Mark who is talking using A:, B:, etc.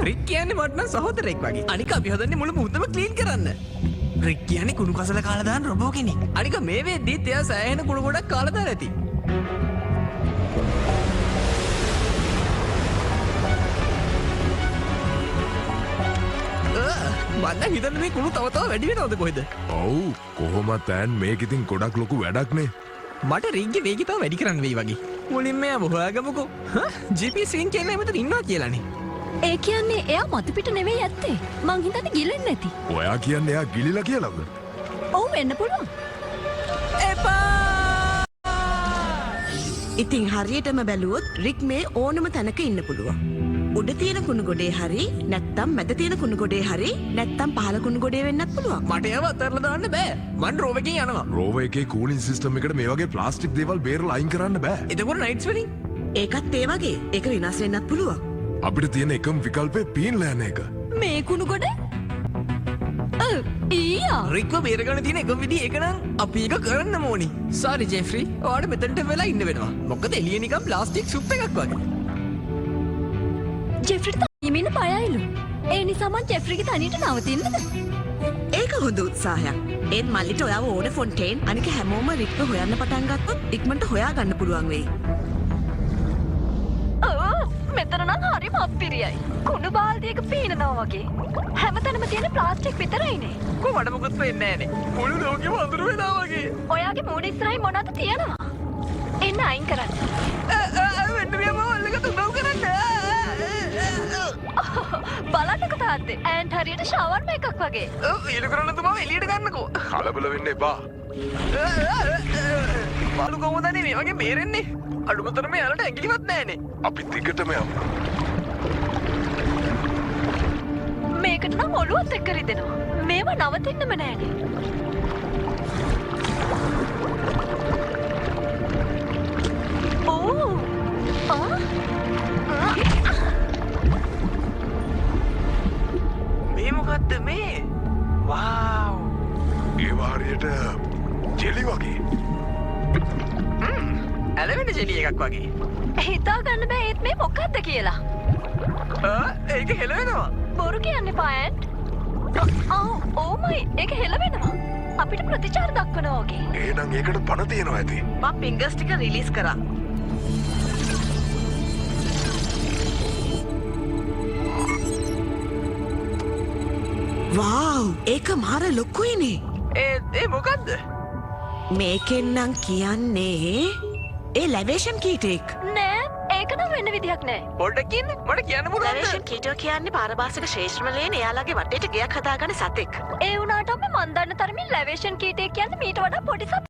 A: රික් කියන්නේ මට නම් සහෝදරෙක් වගේ. අනික අපි හදන්නේ මුළු මුහුදම ක්ලීන් කරන්න. රික් කියන්නේ කුණු කසල කාලා දාන රොබෝ කෙනෙක්. අනික මේ වෙද්දිත් එයා සෑහෙන කුණු ගොඩක් කාලා දාලා ඇති. මන්න හිතන්නේ මේ කුණු තව තව වැඩි වෙනවද කොහෙද?
B: ඔව් කොහොමත් ඈන් මේක ඉතින් ගොඩක් ලොකු වැඩක් නේ.
A: මට රිග්ගේ වේගය තව වැඩි කරන්න වෙයි වගේ. මුලින්ම එයාම හොයාගමුකෝ. GPS රින් කියන්නේ මෙතන ඉන්නවා කියලානේ.
C: ඒ කියන්නේ එයා මතු පිට නෙවෙයි ඇත්තේ. මං හිතන්නේ ගිලෙන්නේ නැති.
B: ඔයා කියන්නේ එයා ගිලිලා කියලාද?
C: ඔව් වෙන්න පුළුවන්.
A: එපා!
D: ඉතින් හරියටම බැලුවොත් රික් මේ ඕනම තැනක ඉන්න පුළුවන්. උඩ තියෙන කුණු ගොඩේ හරි නැත්තම් මැද තියෙන කුණු ගොඩේ හරි නැත්තම් පහළ කුණු ගොඩේ වෙන්නත් පුළුවන්.
A: මට ඒව අතහැරලා දාන්න බෑ. මං රෝව එකෙන් යනවා.
B: රෝව එකේ කූලින් සිස්ටම් එකට මේ වගේ ප්ලාස්ටික් දේවල් බේරලා අයින් කරන්න බෑ.
A: එතකොට නයිට්ස් වලින්
D: ඒකත් ඒ වගේ. ඒක විනාශ වෙන්නත් පුළුවන්.
B: අපිට තියෙන එකම විකල්පේ පීන්ලා යන එක.
C: මේ කුණු ගොඩ? ඊයා.
A: රික්ව බේරගන්න තියෙන එකම විදිහ ඒක නම් අපි ඒක කරන්න ඕනි. Sorry Geoffrey. ඔයාලට මෙතනට වෙලා ඉන්න වෙනවා. මොකද එළිය නිකන් ප්ලාස්ටික් සුප් එකක් වගේ.
C: ජෙෆ්රිට තනියම ඉන්න බයයිලු. ඒ නිසා මං ජෙෆ්රිගේ තනියට නවතින්නද?
D: ඒක හොඳ උත්සාහයක්. ඒත් මල්ලිට ඔයාව ඕන ෆොන්ටේන් අනික හැමෝම රික්ව හොයන්න පටන් ගත්තොත් ඉක්මනට හොයා ගන්න පුළුවන් වෙයි.
C: මෙතන නම් හරිම අප්පිරියයි. කුණු බාල්දියක පීනනවා වගේ. හැමතැනම තියෙන ප්ලාස්ටික් විතරයිනේ.
A: කොහොමද මොකද වෙන්නේ නැහනේ. මුළු ලෝකෙම අඳුර වෙනවා වගේ.
C: ඔයාගේ මූණ ඉස්සරහින් මොනවද තියෙනවා? එන්න අයින් කරන්න.
A: වෙන්න මෙයා මල්ලකට උදව් කරන්න.
C: බලන්නකෝ තාත්තේ. ඇන්ට් හරියට ෂවර්ම එකක් වගේ.
A: ඊළ කරන්න තුමාව එළියට ගන්නකෝ.
B: කලබල වෙන්න එපා.
A: බලු කොහොමදනේ මේ වගේ බේරෙන්නේ? අඩුමතරම යාලට ඇඟිලිවත් නැහනේ.
B: අපි දිගටම යමු.
C: මේකට නම් ඔළුවත් එක්ක රිදෙනවා. මේව නවතින්නම නෑනේ. ඕ!
A: මේ මොකද්ද මේ? වව්!
B: ඒ වාරියට ජෙලි වගේ.
A: ඇලවෙන ජෙලි එකක් වගේ.
C: හිතා ගන්න බෑ ඒත් මේ මොකක්ද කියලා.
A: ඒක හෙලවෙනවා.
C: බොරු කියන්න එපා ඇන්ට්. ඕමයි ඒක හෙලවෙනවා. අපිට ප්‍රතිචාර දක්වනවා වගේ.
B: එහෙනම් ඒකට පණ තියෙනවා ඇති.
D: මම ෆින්ගර්ස් ටික රිලීස් කරා. වාව්! ඒක මාර ලොකුයිනේ.
A: ඒ මොකද්ද?
D: මේකෙන් නම් කියන්නේ ඒ ලැවේෂන් කීටෙක්.
C: නෑ ඒක නම් වෙන්න විදිහක් නෑ.
A: පොඩ්ඩක් කියන්න. මට කියන්න පුළුවන්ද?
D: ලැවේෂන් කීටෝ කියන්නේ පාරභාෂික ශේෂ්ත්‍රවලේන එයාලගේ වටේට ගයක් හදාගන්න සතෙක්.
C: ඒ වුණාට අපි මන් දන්න තරමින් ලැවේෂන් කීටේ කියන්නේ මීට වඩා පොඩි සත්